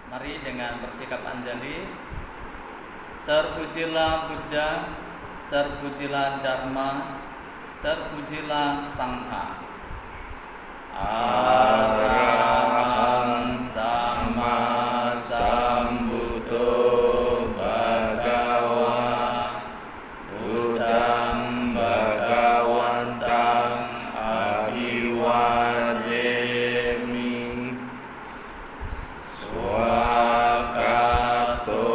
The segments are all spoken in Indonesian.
Mari dengan bersikap anjali. Terpujilah Buddha, terpujilah Dharma, terpujilah Sangha. Arahang Sama Sambuddho Bhagava Buddhang Bhagawantang Abhiwademi. Swakato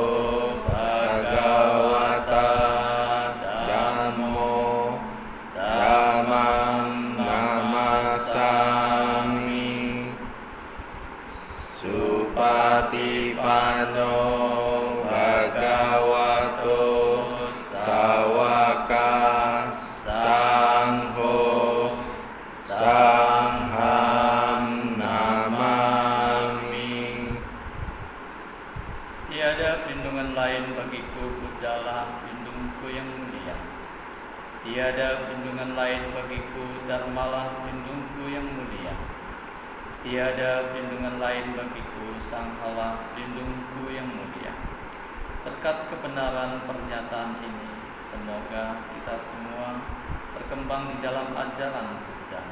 Bhagavata Dhammo Dhammam Namasami. Supatipanno Bhagavato Sawaka Sangho Sangham Namami. Tiada perlindungan lain bagiku, Buddhalah pelindungku yang mulia. Tiada perlindungan lain bagiku, Dharmalah pelindungku yang mulia. Tiada perlindungan lain bagiku, Sanghalah pelindungku yang mulia. Berkat kebenaran pernyataan ini, semoga kita semua berkembang di dalam ajaran Buddha.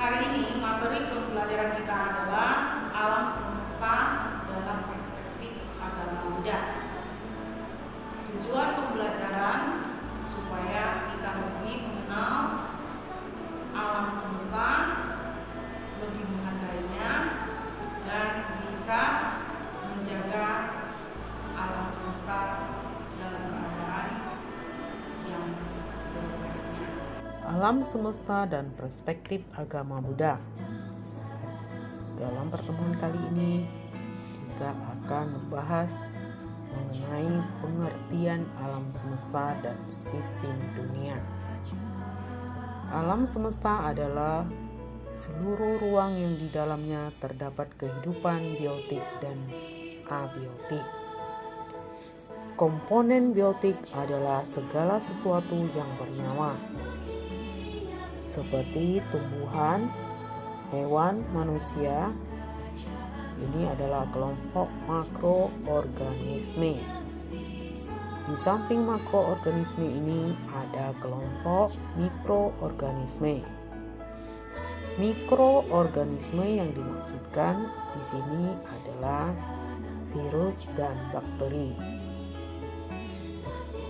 Hari ini materi pembelajaran kita adalah alam semesta dalam perspektif agama Buddha. Tujuan pembelajaran supaya kita lebih mengenal alam semesta, lebih menghargainya, dan bisa menjaga alam semesta dalam keadaan yang sebaiknya. Alam semesta dan perspektif agama Buddha. Dalam pertemuan kali ini kita akan membahas mengenai pengertian alam semesta dan sistem dunia. Alam semesta adalah seluruh ruang yang di dalamnya terdapat kehidupan biotik dan abiotik. Komponen biotik adalah segala sesuatu yang bernyawa. seperti tumbuhan, hewan, manusia. Ini adalah kelompok makroorganisme. Di samping makroorganisme ini ada kelompok mikroorganisme. Mikroorganisme yang dimaksudkan di sini adalah virus dan bakteri.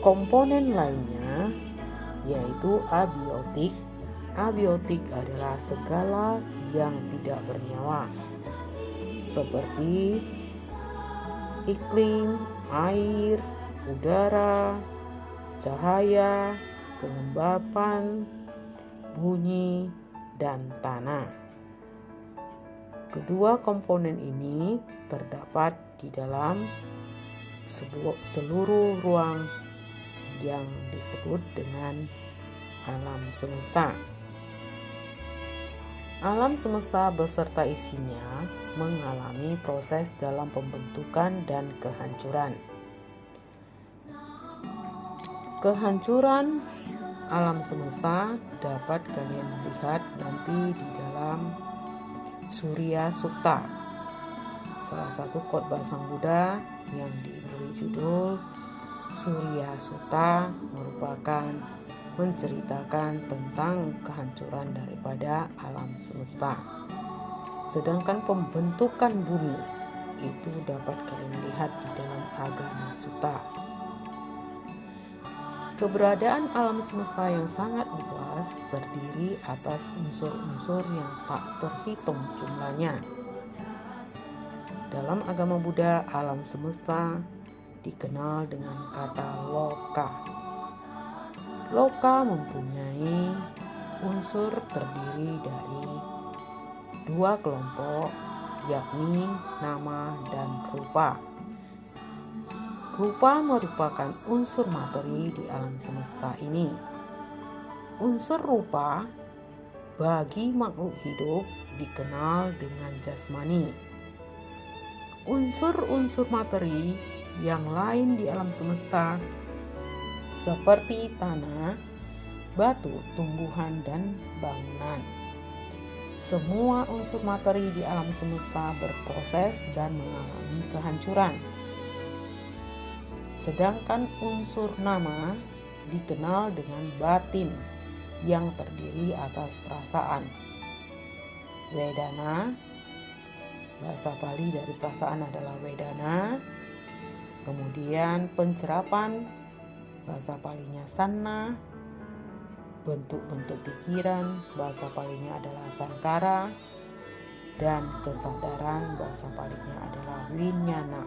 Komponen lainnya yaitu abiotik. Abiotik adalah segala yang tidak bernyawa, seperti iklim, air, udara, cahaya, kelembapan, bunyi, dan tanah. Kedua komponen ini terdapat di dalam seluruh ruang yang disebut dengan alam semesta. Alam semesta beserta isinya mengalami proses dalam pembentukan dan kehancuran. Kehancuran alam semesta dapat kalian lihat nanti di dalam Surya Sutta, salah satu khotbah Sang Buddha yang diberi judul Surya Sutta, merupakan menceritakan tentang kehancuran daripada alam semesta. Sedangkan pembentukan bumi itu dapat kalian lihat di dalam Agama Sutta. Keberadaan alam semesta yang sangat luas terdiri atas unsur-unsur yang tak terhitung jumlahnya. Dalam agama Buddha, alam semesta dikenal dengan kata loka. Loka mempunyai unsur terdiri dari dua kelompok, yakni nama dan rupa. Rupa merupakan unsur materi di alam semesta ini. Unsur rupa bagi makhluk hidup dikenal dengan jasmani. Unsur-unsur materi yang lain di alam semesta seperti tanah, batu, tumbuhan, dan bangunan. Semua unsur materi di alam semesta berproses dan mengalami kehancuran. Sedangkan unsur nama dikenal dengan batin yang terdiri atas perasaan. Wedana, bahasa Pali dari perasaan adalah wedana. Kemudian pencerapan, bahasa Palinya sanna. Bentuk-bentuk pikiran, bahasa Palinya adalah sankara. Dan kesadaran, bahasa Palinya adalah winyana.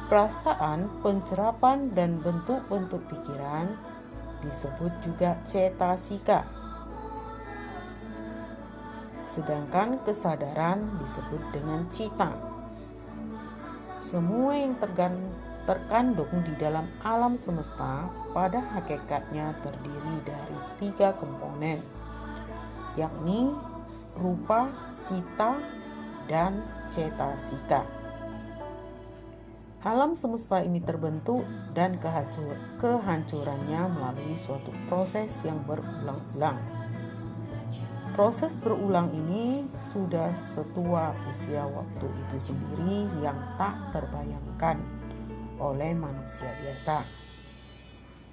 Perasaan, pencerapan, dan bentuk-bentuk pikiran disebut juga cetasika. Sedangkan kesadaran disebut dengan cita. Semua yang terkandung di dalam alam semesta pada hakikatnya terdiri dari tiga komponen, yakni rupa, cita, dan cetasika. Alam semesta ini terbentuk dan kehancurannya melalui suatu proses yang berulang-ulang. Proses berulang ini sudah setua usia waktu itu sendiri yang tak terbayangkan oleh manusia biasa.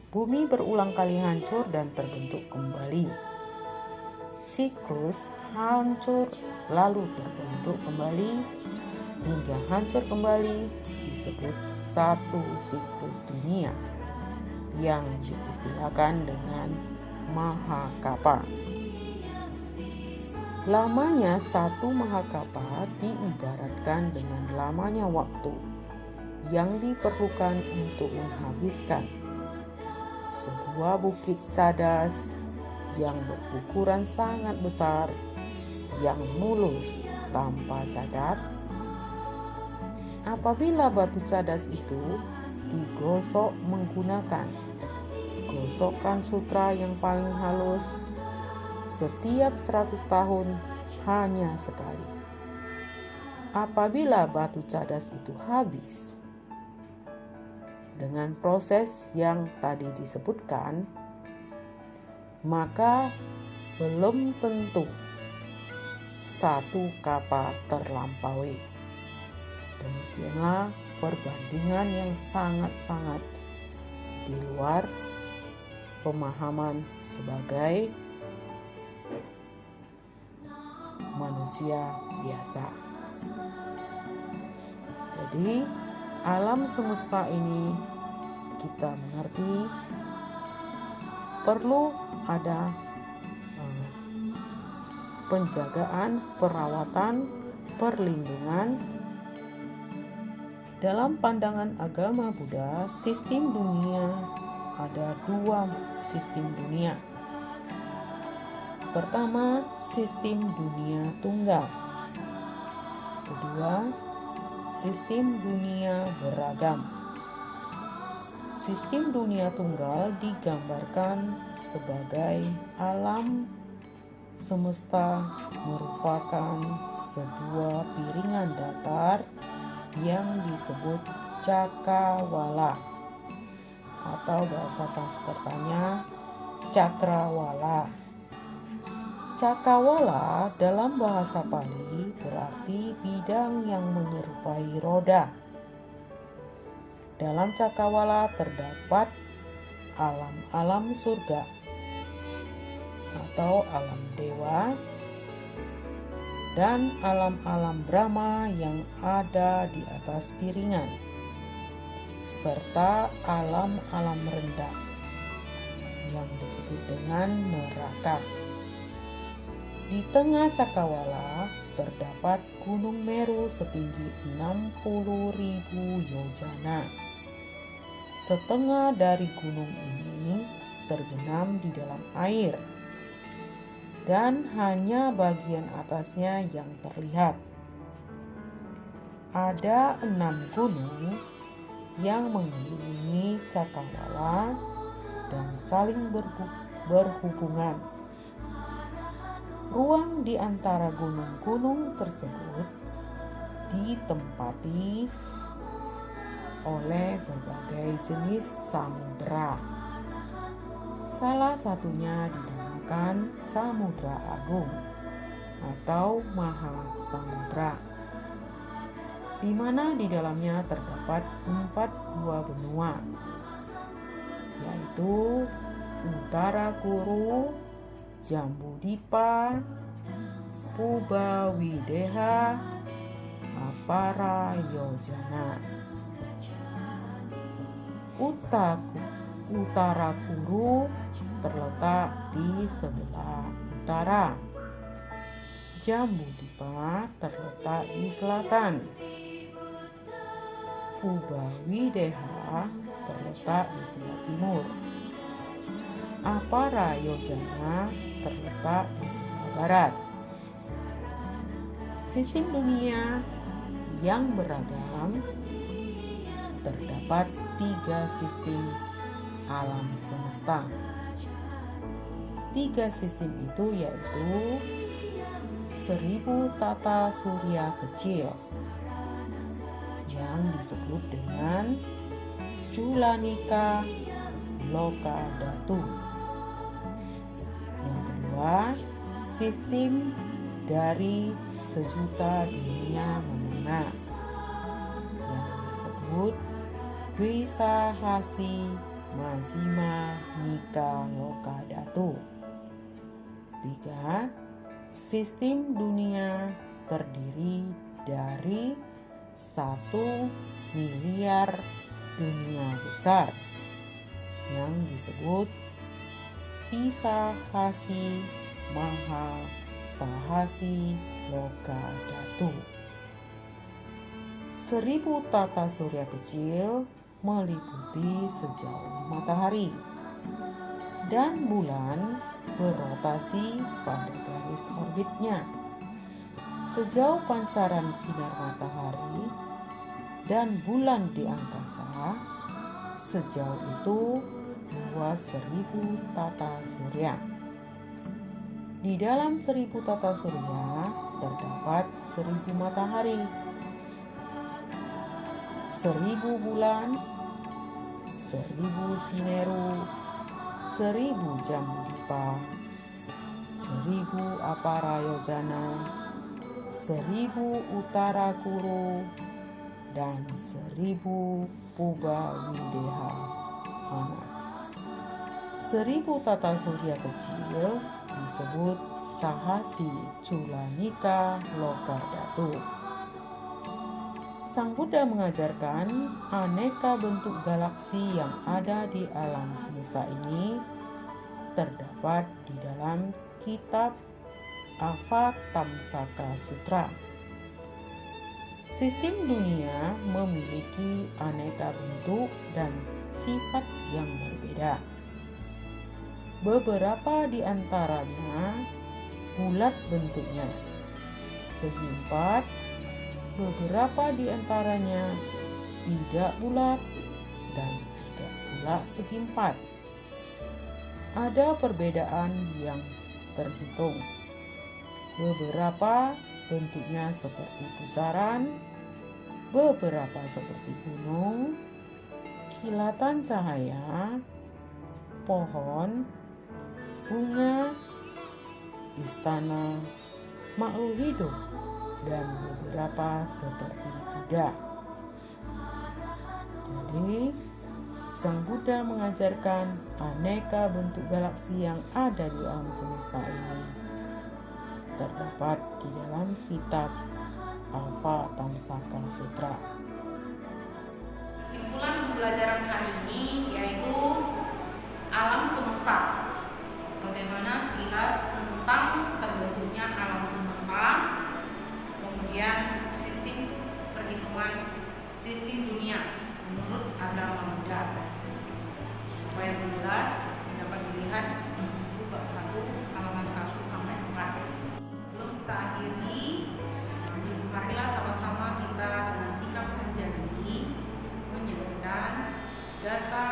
Bumi berulang kali hancur dan terbentuk kembali. Siklus hancur lalu terbentuk kembali hingga hancur kembali disebut satu siklus dunia yang diistilahkan dengan Mahakapa. Lamanya satu Mahakapa diibaratkan dengan lamanya waktu yang diperlukan untuk menghabiskan sebuah bukit cadas yang berukuran sangat besar, yang mulus tanpa cacat. Apabila batu cadas itu digosok menggunakan gosokan sutra yang paling halus, setiap 100 tahun hanya sekali. Apabila batu cadas itu habis dengan proses yang tadi disebutkan, maka belum tentu satu kapa terlampaui. Demikianlah perbandingan yang sangat-sangat di luar pemahaman sebagai manusia biasa. Jadi alam semesta ini kita mengerti perlu ada penjagaan, perawatan, perlindungan. Dalam pandangan agama Buddha, sistem dunia ada dua sistem dunia. Pertama, sistem dunia tunggal. Kedua, sistem dunia beragam. Sistem dunia tunggal digambarkan sebagai alam semesta merupakan sebuah piringan datar yang disebut cakrawala atau bahasa Sanskertanya cakrawala. Cakrawala dalam bahasa Pali berarti bidang yang menyerupai roda. Dalam cakrawala terdapat alam-alam surga atau alam dewa dan alam-alam Brahma yang ada di atas piringan, serta alam-alam rendah yang disebut dengan neraka. Di tengah cakrawala terdapat Gunung Meru setinggi 60.000 yojana. Setengah dari gunung ini terbenam di dalam air, dan hanya bagian atasnya yang terlihat. Ada 6 gunung yang mengelilingi cakrawala dan saling berhubungan. Ruang di antara gunung-gunung tersebut ditempati oleh berbagai jenis samudra. Salah satunya dinamakan Samudra Agung atau Mahasamudra, di mana di dalamnya terdapat 4 buah benua, yaitu Utara Kuru, Jambudipa, Puba Wideha, Apara Yojana. Utara Kuru terletak di sebelah utara. Jambudipa terletak di selatan. Puba Wideha terletak di sebelah timur. Apara Yojana terletak di sebelah barat. Sistem dunia yang beragam terdapat 3 sistem alam semesta. 3 sistem itu yaitu 1000 tata surya kecil yang disebut dengan Culanika Loka Datu. Yang kedua, sistem dari 1.000.000 dunia menengah yang disebut Wisahasi Majima Nika Loka Datu. 3. Sistem dunia terdiri dari 1 miliar dunia besar yang disebut Isahasi Maha Sahasi Loka Datu. 1000 tata surya kecil meliputi sejauh matahari dan bulan berotasi pada garis orbitnya. Sejauh pancaran sinar matahari dan bulan di angkasa, sejauh itu luas 1000 tata surya. Di dalam 1000 tata surya terdapat 1000 matahari, 1000 bulan, 1000 sineru, 1000 jambudipa, 1000 aparayojana, 1000 utara kuru, dan 1000 puba wideha hana. 1000 tata surya kecil disebut sahasi culanika loka datu. Sang Buddha mengajarkan aneka bentuk galaksi yang ada di alam semesta ini terdapat di dalam kitab Avatamsaka Sutra. Sistem dunia memiliki aneka bentuk dan sifat yang berbeda. Beberapa di antaranya bulat bentuknya, segi empat. Beberapa di antaranya tidak bulat dan tidak pula segi empat. Ada perbedaan yang terhitung. Beberapa bentuknya seperti pusaran, beberapa seperti gunung, kilatan cahaya, pohon, bunga, istana, makhluk hidup, dan beberapa seperti Buddha. Jadi, Sang Buddha mengajarkan aneka bentuk galaksi yang ada di alam semesta ini terdapat di dalam kitab Avatamsaka Sutra. Kesimpulan pembelajaran hari ini yaitu alam semesta. Bagaimana sekilas tentang terbentuknya alam semesta, kemudian sistem perhitungan sistem dunia menurut agama Buddha. Supaya lebih jelas dapat dilihat di buku bab 1 halaman 1 sampai 4. Sebelum kita akhiri, marilah sama-sama kita dengan sikap menjadi menyebutkan Gatha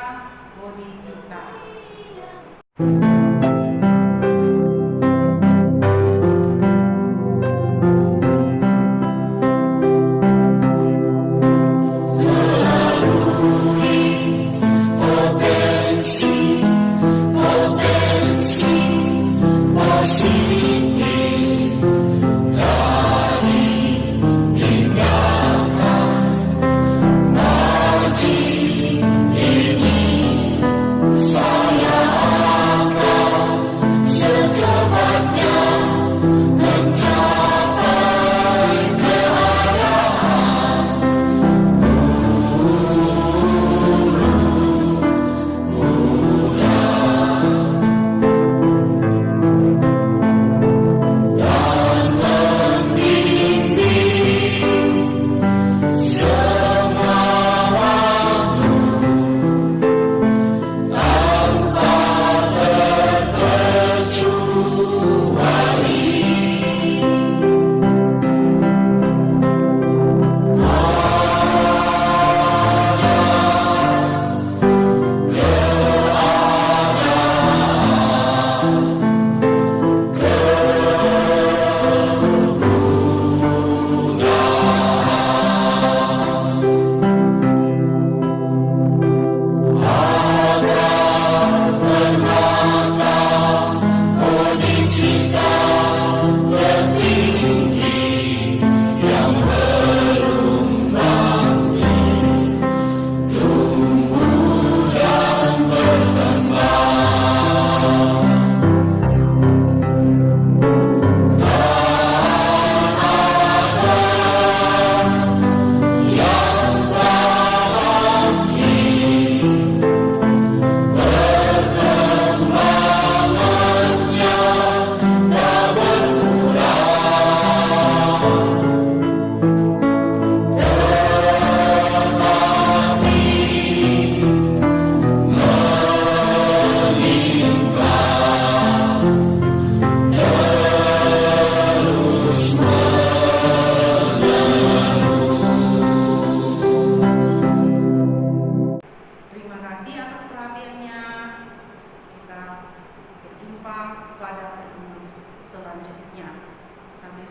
Bodhicitta.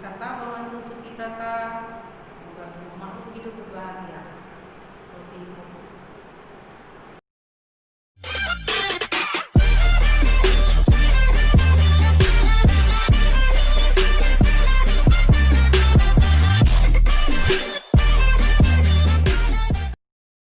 Santa Bhavantu Sukhitata. Semoga semua makhluk hidup berbahagia. Seperti